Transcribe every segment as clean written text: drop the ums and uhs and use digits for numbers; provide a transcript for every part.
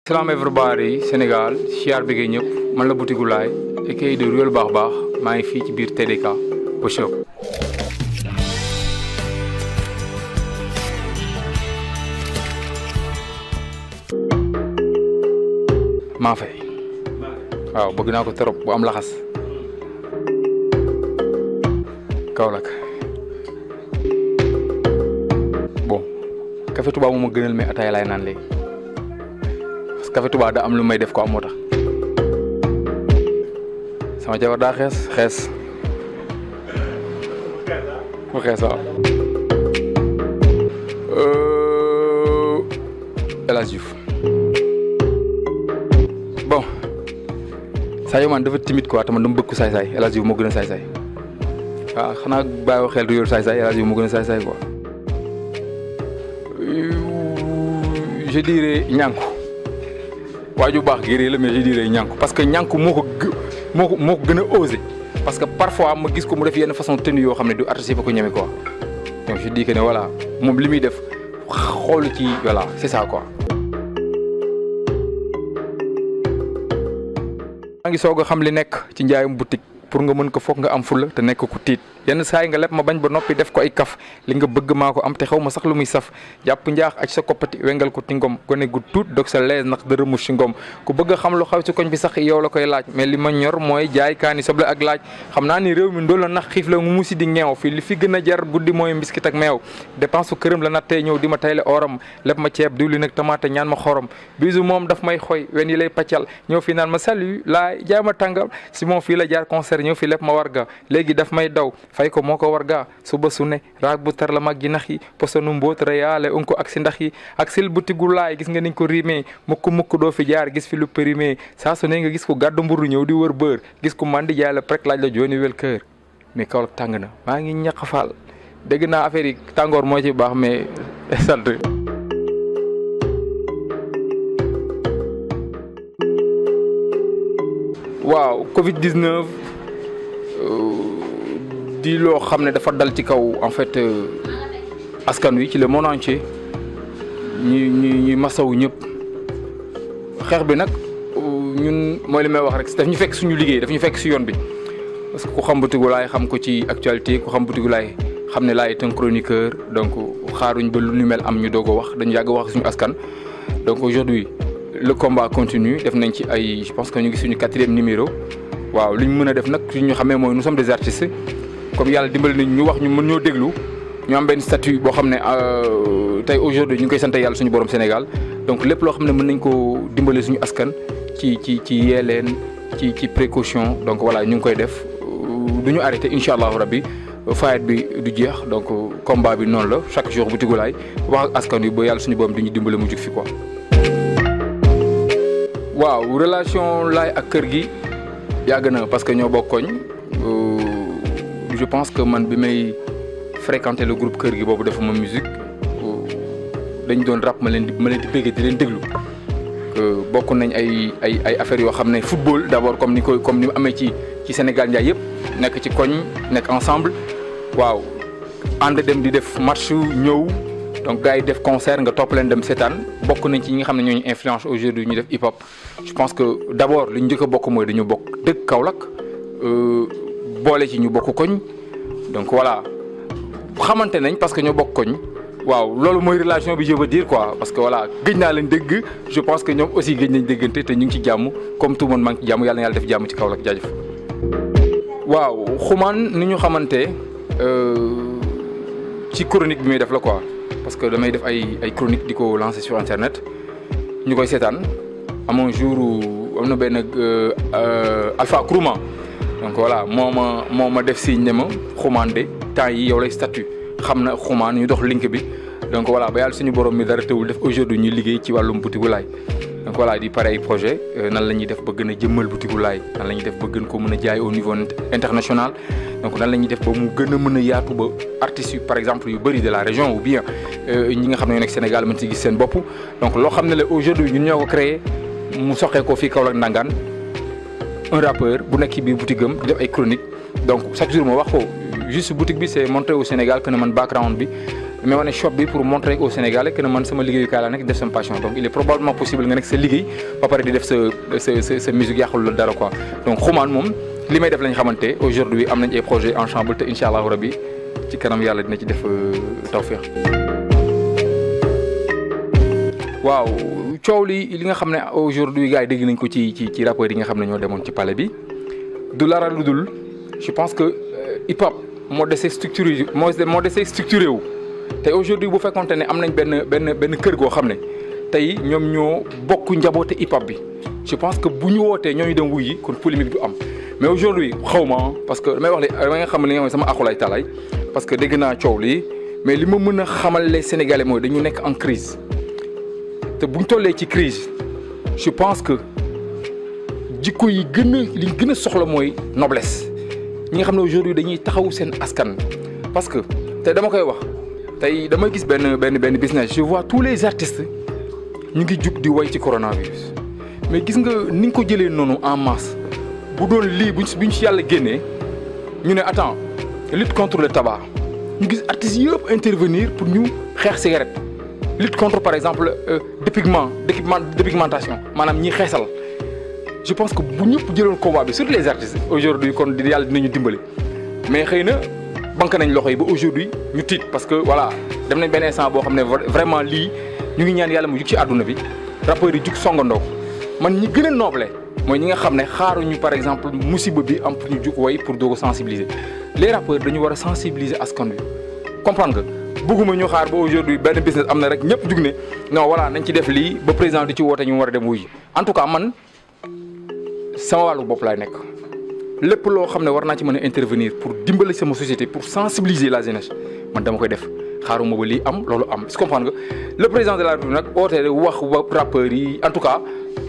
Salam everybody Sénégal siyaar bi ngay ñëpp man la Boutique Laye aka de Ruelle baax baax maa ngi fii ci biir TDK Workshop. maa fay waaw bëgg naa ko trop bu am laxas Kaolack bon café Touba moo ma gënal mais ataaya laay naan léegi parce que café Touba da am lu may def ko am moo tax sama jabar daa xees mu xees waaw El Hadj Diouf bon Sadio man dafa timide quoi te man dama bëgg ko saay-saay El Hadj Diouf moo gën a saay-saay waaw xanaa bàyyi xel du yor saay-saay El Hadj Diouf moo gën a saay-saay quoi je dirais ñànku waaju baax géré la mais je dirais ñànku parce que ñànku moo ko gën a osé parce que parfois ma gis ko mu def yenn façon tenue yoo xam ne du artiste fa ko ñeme quoi donc je dis que ne voilà moom li muy def xoolu ci voilà c'est ça quoi. maa ngi soog a xam li nekk ci njaayum boutique pour nga mën ko foog nga am fulla te nekk ku tiit yenn saa yi nga leb ma bañ ba noppi def ko ay kaf li nga bëgg maa ko am te xaw ma sax lu muy saf jàpp njaax ak sa koppati wengal ko tingom gone gu tuut dog sa lees ndax dërë mu si ngom ku bëgg a xam lu xaw ci koñ bi sax yow la koy laaj mais li ma ñor mooy jaay kaani soble ak laaj xam naa ni réew mi ndoo la nax xiif la mu musi di ngeew fii li fi gën a jar guddi mooy mbiskit ak meew dépense fu këram la nattee ñëw di ma tayle oram leb ma ceeb diwli nag tamaate ñaan ma xorom bisu moom daf may xoy wen yi lay paccal ñëw fii naan ma salut laay jaay ma tàngal si moom fii la jaar concert ñëw fii leb ma warga léegi daf may daw fay ko moo ko warga suba su ne raag bu tar la mag ji nax yi posonu mbóot reyaale un ko ak si ndax yi ak sil Boutique Laye gis nga niñ ko rimee mukk doo fi jaar gis fi lu périmé saa su ne nga gis ko gàddu mburu ñëw di wër bër gis ko man di jaay la prek laaj la jooni wel kër mais Kaolack tàng na maa ngi ñaq faal dégg naa affaire yi tàngoor moo ci baax mais sant waaw Covid 19 di loo xam ne dafa dal ci kaw en fait askan wi ci le monde entier ñuy masawu ñëpp xeex bi nag ñun mooy li may wax rek daf ñu fekk suñu liggéey daf ñu fekk si yoon bi parce que ku xam Boutique Laye xam ko ci actualité ku xam Boutique Laye xam ne Laye est un chroniqueur donc xaaruñ ba lu ñu mel am ñu doog a wax dañu yàgg wax suñu askan donc aujourd'hui le combat continue def nañ ci ay je pense que ñu ngi suñu 4e numéro waaw li ñu mën a def nag suñu xamee mooy nous sommes des artistes comme yàlla dimbali nañ ñu wax ñu mën ñoo déglu ñu am benn statut boo xam ne tey aujourd'hui ñu ngi koy sant yàlla suñu borom Sénégal donc lépp loo xam ne mën nañ ko dimbali suñu askan ci yee leen ci précaution donc voilà ñu ngi koy def du ñu arrêté incha allahu rabbi fayet bi du jeex donc combat bi noonu la chaque jour Boutique Laye wax ak askan wi ba yàlla suñu borom di ñu dimbali mu jug fi quoi. waaw relation Laye ak kër gi yàgg na parce que ñoo bokk koñ je pense que man bi may fréquenter le groupe kër gi boobu dafa ma musique dañ doon rap ma leen di bëgg di leen déglu bokk nañ ay affaires yoo xam ne football d'abord comme ni mu amee ci Sénégal njaay yëpp nekk ci koñ nekk ensemble waaw ànd dem di def match ñëw donc gars yi def concert nga topp leen dem seetaan bokk nañ ci ñi nga xam ne ñooñu influence aujourd'hui ñu def hip hop je pense que d'abord li ñu njëkk a bokk mooy dañu bokk dëkk Kaolack boole ci ñu bokk koñ donc voilà xamante nañ parce que ñoo bokk koñ waaw loolu mooy relation bi je veux dire quoi parce que voilà gëj naa leen dégg je pense que ñoom aussi gëj nañ déggante te ñu ngi ci jàmm comme tout le monde maa ngi ci jàmm yàlla na yàlla def jàmm ci Kaolack jaajëf. waaw xumaan ni ñu xamante ci chronique bi muy def la quoi parce que damay def ay chronique di ko lancer sur internet ñu koy seetaan amoon jour am na benn Alpha Kourouma donc voilà moo ma def signe ne ma xumaan de temps yi yow lay statut xam na xumaan ñu dox link bi donc voilà ba yàlla suñu borom mi dara teewul def aujourd'hui ñuy liggéey ci wàllum Boutique Laye donc voilà di pare ay projet nan la ñuy def ba gën a jëmmal Boutique Laye nan la ñuy def ba gën ko mën a jaay au niveau international donc nan la ñuy def ba mu gën a mën a yaatu ba artistes yu par exemple yu bëri de la région ou bien ñi nga xam ne ñoo nekk Sénégal mën si gis seen bopp donc loo xam ne la aujourd'hui ñun ñoo ko créé mu soxee ko fii Kaolack Ndangaan un rappeur bu nekk ci biir boutique am di def ay chronique donc chaque jour ma wax ko juste boutique bi c'est montré au Sénégal que ne man background bi damay wane shop bi pour montrer aux Sénégalais que ne man sama liggéeyukaay laa nekk def sama passion donc il est probablement possible nga nekk sa liggéey ba pare di def sa musique yàqul la dara quoi donc xumaan moom li may def lañ xamante aujourd'hui am nañ ay projets ensemble te incha allahu rabbi ci kanam yàlla dina ci def tawféex. waaw coow li nga xam ne aujourd'hui gars yi dégg nañ ko ci rappeurs yi nga xam ne ñoo demoon ci palais bi du lara lu dul je pense que hip hop moo desee structuré wu te aujourd'hui bu fekkonte ne am nañ benn kër goo xam ne tey ñoom ñoo bokk njaboote hip hop bi je pense que bu ñu wootee ñooñu dem wuy yi kon polémique du am mais aujourd'hui xaw ma parce que damay wax li nga xam ne li nga xam ne sama akulaay talaay parce que dégg naa coow lii mais li ma mën a xamal les Sénégalais mooy dañu nekk en crise te bu ñu tollee ci crise je pense que jikko yi li gën a soxla mooy noblesse ñi nga xam ne aujourd'hui dañuy taxawu seen askan parce que tey dama koy wax tey damay gis benn business je vois tous les artistes ñu ngi jug di way ci coronavirus mais gis nga ni nga ko jëlee noonu en masse bu doon lii buñ ci yàlla génnee ñu ne attends lutte contre le tabac ñu gis artistes yëpp intervenir pour ñu xeex cigarette lutte contre par exemple dépigmentation maanaam ñi xeesal je pense que bu ñëpp jëloon combat bi surtout les artistes aujourd'hui kon di yàlla dinañu dimbali mais xëy na banque nañ loxo yi ba aujourd'hui ñu tiit parce que voilà dem nañ benn instant boo xam ne vraiment lii ñu ngi ñaan yàlla mu jug ci àdduna bi rappeurs yi jug songandoo man ñi gën a noble mooy ñi nga xam ne xaaruñu par exemple musiba bi am pour ñu jug way pour doog a sensibiliser les rappeurs dañu war a sensibiliser askan wi comprendre nga bëgguma ñu xaar ba aujourd'hui benn business am na rek ñëpp jug ne non voilà nañ ci def lii ba président di ci woote ñu war a dem wuy en tout cas man sama wàllu bopp laay nekk lépp loo xam ne war naa ci mën a intervenir pour dimbali sama société pour sensibiliser la jeunesse man dama koy def xaaruma ba lii am loolu am est-ce que comprendre nga le président de la République nag oote wax ba rappeurs yi en tout cas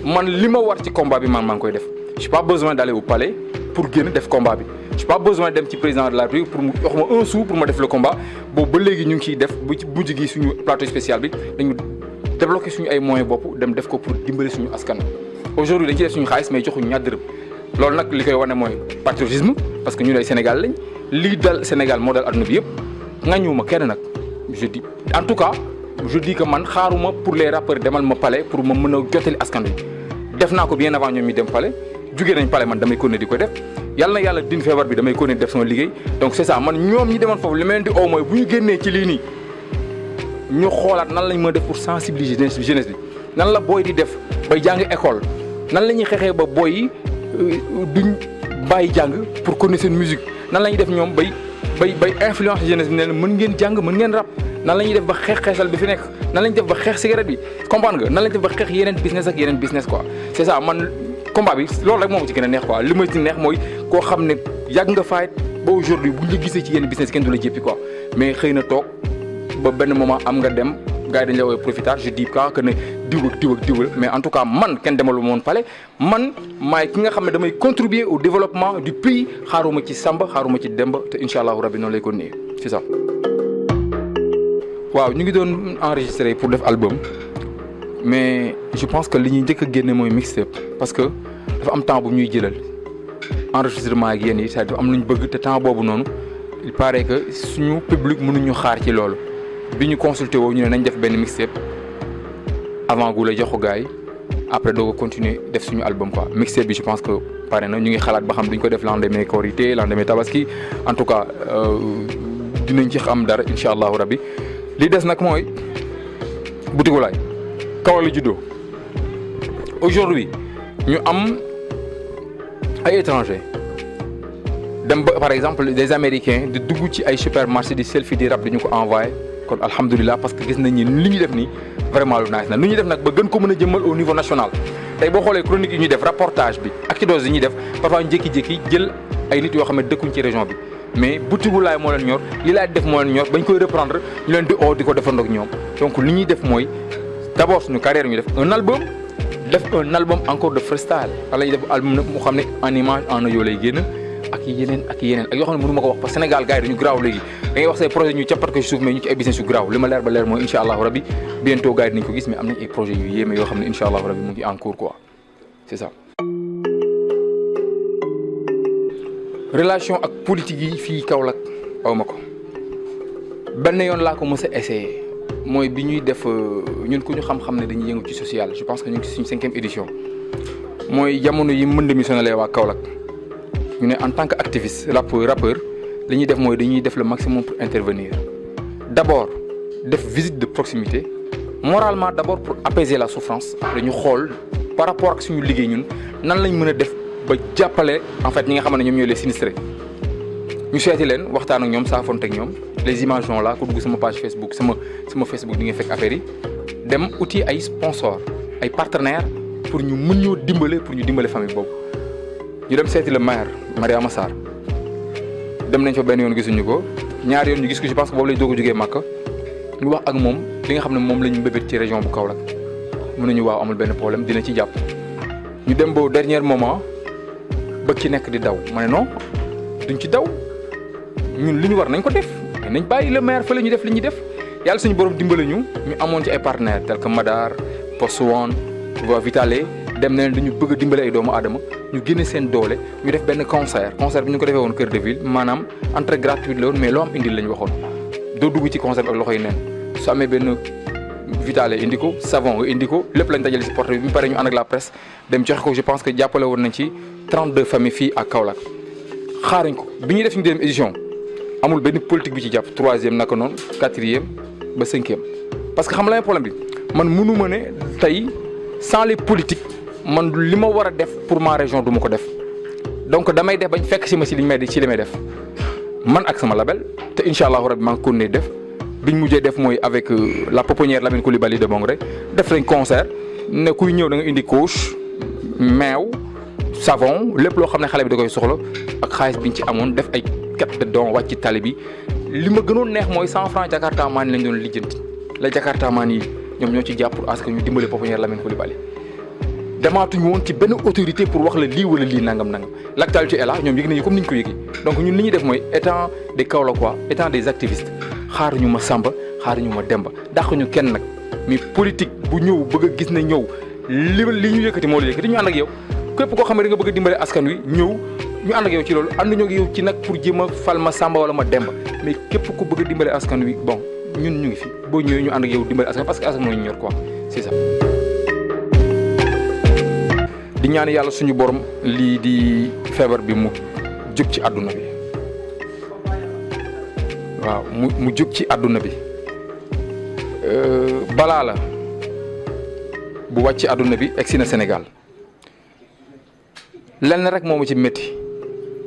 man li ma war ci combat bi maa ngi koy def j'ai pas besoin d'aller au palais pour génn def combat bi j'ai pas besoin dem ci président de la République pour mu jox ma un sou pour ma def le combat boobu ba léegi ñu ngi ciy def bu mujj gi suñu plateau spécial bi dañu débloqué suñu ay moyens bopp dem def ko pour dimbali suñu askan aujourd'hui dañ ci def suñu xaalis mais joxuñu ñaar dërëm loolu nag li koy wane mooy patriotisme parce que ñu lay Sénégal lañ lii dal Sénégal moo dal adduna bi yëpp ngañuwuma kenn nag je dis en tout cas je dis que man xaaruma pour les rappeurs demal ma palais pour ma mën a jottali askan wi def naa ko bien avant ñoom ñu dem palais jugee nañ palais man damay continuer di ko def yàlla na yàlla din feebar bi damay continuer def sama liggéey donc c'est ça man ñoom ñi demoon foofu li ma leen di oo mooy bu ñu génnee ci lii nii ñu xoolaat nan lañ mën a def pour sensibiliser jeunesse bi nan la booy di def bay jàng école nan la ñuy xeexee ba booy yi duñ bàyyi jàng pour connaître seen musique nan la ñuy def ñoom bay influence jeunesse bi ne mën ngeen jàng mën ngeen rap nan la ñuy def ba xeex xeesal bi fi nekk nan la ñuy def ba xeex cigarette bi comprendre nga nan la ñuy def ba xeex yeneen business quoi c'est ça man combat bi loolu rek moom ci gën a neex quoi li ma ci neex mooy koo xam ne yàgg nga fight ba aujourd'hui buñ la gisee ci yenn business kenn du la jéppi quoi mais xëy na toog ba benn moment am nga dem gars yi dañ la woowee profitage je dis pas que ne diw mais en tout cas man kenn demalu moon pale man maay ki nga xam ne damay contribuer au développement du pays xaaruma ci Samba xaaruma ci Demba te incha allahu rabbi noonu lay ko nii c'est ça. waaw ñu ngi doon enregistrer pour def album mais je pense que li ñuy njëkk a génne mooy mixtape parce que dafa am temps bu ñuy jëlal enregistrement ak yéen yi c'est-à-dire am lu ñu bëgg te temps boobu noonu il paraît que suñu public mënuñu xaar ci loolu. bi ñu consulté woo ñu ne nañ def benn mixtape avant gu la jox ko gars yi après doo ko continuer def suñu album quoi mixtape bi je pense que pare na ñu ngi xalaat ba xam duñ ko def lendemain Korité lendemain Tabaski en tout cas dinañ ci xam dara incha allahu rabbi li des nag mooy Boutique Laye Kaolack la juddoo aujourd'hui ñu am ay étrangers dem ba par exemple des Américains di dugg ci ay supermarché di selfie di rap dañu ko envoyé. kon alhamdulilah parce que gis nañ ni li ñuy def nii vraiment lu nice na lu ñuy def nag ba gën ko mën a jëmmal au niveau national tey boo xoolee chronique yi ñuy def reportage bi ak ci dose yi ñuy def parfois ñu jékki-jékki jël ay nit yoo xam ne dëkkuñ ci région bi mais Boutique Laye moo leen ñor li laay def moo leen ñor bañ koy reprendre ñu leen di oo di ko defandoo ak ñoom donc li ñuy def mooy d'abord suñu carrière ñu def un album encore de freestyle wala ñu def album nag mu xam ne en image en audio lay génn ak yeneen ak yoo xam ne mënu ma ko wax parce que Sénégal gars yi dañu graaw léegi da ngay wax say projet ñu cappat ko ci suuf mais ñu ci ay business yu graaw li ma leer ba leer mooy incha allahu rabbi bientôt gars yi dinañ ko gis mais am nañ ay projets yu yéeme yoo xam ne incha allahu rabbi mu ngi en cours quoi c'est ça. relation ak politique yi fii Kaolack aw ma ko benn yoon laa ko mës a essayé mooy bi ñuy def ñun ku ñu xam-xam ne dañuy yëngu ci social je pense que ñu ngi ci suñu 5e édition mooy jamono yi mbënd mi sonalee waa Kaolack ñu ne en tant que activiste rappeur li ñuy def mooy dañuy def le maximum pour intervenir d'abord def visite de proximité moralement d'abord pour apaiser la souffrance après ñu xool par rapport ak suñu liggéey ñun nan lañ mën a def ba jàppale en fait ñi nga xam ne ñoom ñooy les sinistrés ñu seeti leen waxtaan ak ñoom saafonte ak ñoom les images sont là ku dugg sama page Facebook sama Facebook di nga fekk affaire yi dem uti ay sponsors ay partenaires pour ñu mën ñoo dimbale pour ñu dimbale famille boobu ñu dem seeti le maire Mariama Sarr dem nañ fa benn yoon gisuñu ko ñaari yoon ñu gis ko je pense que boobu lañ doog a jógee Màkka ñu wax ak moom li nga xam ne moom la ñu mbébét ci région bu Kaolack mën nañu waaw amul benn problème dina ci jàpp ñu dem ba dernier moment ba ki nekk di daw ma ne non duñ ci daw ñun li ñu war nañ ko def nañ bàyyi le maire fële ñu def li ñuy def yàlla suñu borom dimbale ñu amoon ci ay partenaires tels que Madar Post One Voix Vitale dem nañ dañu bëgg a dimbale ay doomu aadama ñu génne seen doole ñu def benn concert bi ñu ko defee woon Cœur de Ville maanaam entrée gratuite la woon mais loo am indil la ñu waxoon doo dugg ci concert bi ak loxo yi neen su amee benn Vitale indi ko savon indi ko lépp lañ dajale si porte bi mu pare ñu ànd ak la presse dem joxe ko je pense que jàppale woon nañ ci 32 familles fii à Kaolack xaaruñ ko bi ñuy def suñu deuxième édition amul benn politique bi ci jàpp 3e naka noonu 4e ba 5e parce que xam la problème bi man mënu ma ne tey sans les politiques man li ma war a def pour ma région du ma ko def donc damay def bañ fekk si ma si li may def man ak sama label te incha allahu rabi maa ngi continuer def biñ mujjee def mooy avec la pouponnière Lamine Coulibaly de Bongré def nañ concert ne kuy ñëw da nga indi couche meew savon lépp loo xam ne xale bi da koy soxla ak xaalis biñ ci amoon def ay quête de don wàcc ci tali bi li ma gënoon neex mooy 100 francs Jakarta maan lañ doon lijjanti la Jakarta maan yi ñoom ñoo ci jàpp pour que ñu dimbale pouponnière Lamine Coulibaly demaatuñu woon ci benn autorité pour wax la lii wala lii nangam l'actualité est là ñoom yëg nañu comme niñ ko yëgee donc ñun li ñuy def mooy étant des Kaolackois étant des activistes xaaruñu ma Samba xaaruñu ma Demba dàquñu kenn nag mais politique bu ñëw bëgg a gis ne ñëw li ñu yëkkati moo la yëkkati ñu ànd ak yow képp koo xam ne da nga bëgg a dimbale askan wi ñëw ñu ànd ak yow ci loolu ànduñu ak yow ci nag pour jéem a fal ma Samba wala ma Demba mais képp ku bëgg a dimbale askan wi bon ñun ñu ngi fi boo ñëwee ñu ànd ak yow dimbale askan parce que askan moo ñu ñor quoi c'est ça. di ñaan yàlla suñu borom lii di feebar bi mu jóg ci àdduna bi waaw mu jóg ci àdduna bi balaa la bu wàcc ci àdduna bi egsi na Sénégal lenn rek moo ma ci métti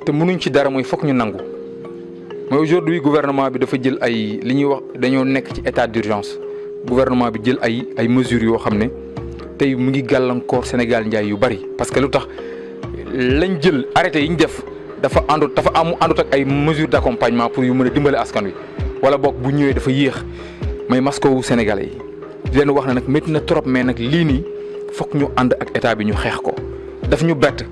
te mënuñ ci dara mooy fokk ñu nangu mooy aujourd'hui gouvernement bi dafa jël ay li ñuy wax dañoo nekk ci état d'urgence gouvernement bi jël ay mesures yoo xam ne tey mu ngi gàllankoor Sénégal njaay yu bari parce que lu tax lañ jël arrêté yi ñu def dafa àndut ak ay mesures d'accompagnement pour yu mën a dimbale askan wi wala boog bu ñëwee dafa yéex may maskowu Sénégalais yi di leen wax ne nag métti na trop mais nag lii nii fokk ñu ànd ak état bi ñu xeex ko daf ñu bett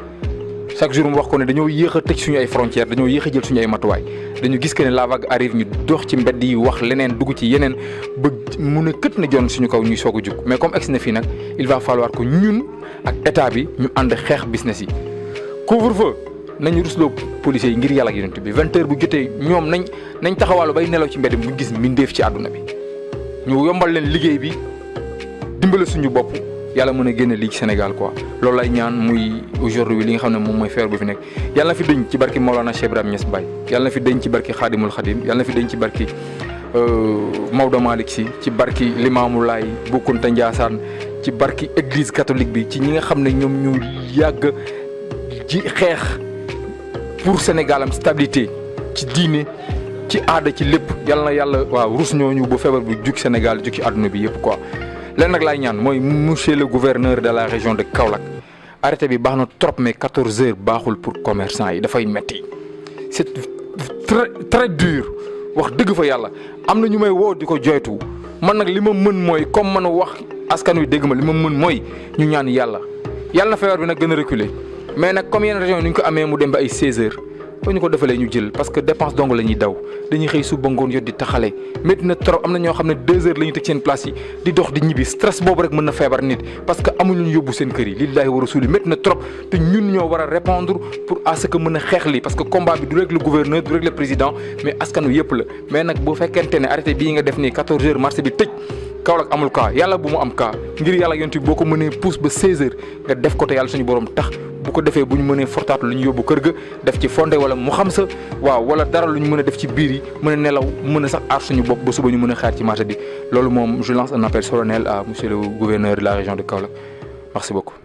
chaque jour mu wax ko ne dañoo yéex a tëj suñu ay frontières dañoo yéex a jël suñu ay matuwaay dañu gis que ne la vague arrive ñu dox ci mbedd yi wax leneen dugg ci yeneen ba mun a kët na jon suñu kaw ñuy soog a jug mais comme egsi na fii nag il va falloir que ñun ak état bi ñu ànd xeex business yi couvre-feu nañu rusloo policiers yi ngir yàlla ak yonent bi 20h bu jotee ñoom nañ taxawaalu bay nelaw ci mbedd bu gis mbindeef ci àdduna bi ñu yombal leen liggéey bi dimbale suñu bopp yàlla mën a génne lii ci Sénégal quoi loolu lay ñaan muy aujourd'hui li nga xam ne moom mooy feer bu fi nekk yàlla na fi dëñ ci barki Maolana Cheikh Ibrahima Niass Baye yàlla na fi dëñ ci barki Khadimul Khadim yàlla na fi dëñ ci barki Maodo Malick Sy ci barki Limamou Laye Bu Kunta Ndiassane ci barki église catholique bi ci ñi nga xam ne ñoom ñu yàgg ci xeex pour Sénégal am stabilité ci diine ci aada ci lépp yàlla na yàlla waaw rus ñooñu ba feebar bu jug Sénégal jug ci àdduna bi yëpp quoi. leen nag laay ñaan mooy monsieur le gouverneur de la région de Kaolack arrêté bi baax na trop mais 14 heures baaxul pour commerçant yi dafay metti c'est très très dur wax dëgg fa yàlla am na ñu may woo di ko joytu man nag li ma mën mooy comme man wax askan wi dégg ma li ma mën mooy ñu ñaan yàlla na feebar bi nag gën a reculer mais nag comme yenn région yi ni ñu ko amee mu dem ba ay 16 heures boo ñu ko defalee ñu jël parce que dépense dong la ñuy daw dañuy xëy suba ngoon yot di taxale métti na trop am na ñoo xam ne 2 heures la ñuy teg seen place yi di dox di ñibbi stress boobu rek mën na feebar nit parce que amuñu ñu yóbbu seen kër yi lillaahi wa rasuuli métti na trop te ñun ñoo war a répondre pour à ce que mën a xeex li parce que combat bi du rek le gouverneur du rek le président mais askanu yëpp la mais nag bu fekkente ne arrêté bii nga def nii 14 heures marché bi tëj Kaolack amul cas yàlla bu mu am cas ngir yàlla yonti boo ko mënee pousse ba 16 heures nga def ko te yàlla suñu borom tax bu ko defee bu ñu mënee fortaatu lu ñu yóbbu kër ga def ci fondé wala mu xam sa waaw wala dara lu ñu mën a def ci biir yi mën a nelaw mën a sax aar suñu bopp ba suba ñu mën a xaar ci marché bi loolu moom je lance un appel solennel à monsieur le gouverneur de la région de Kaolack merci beaucoup.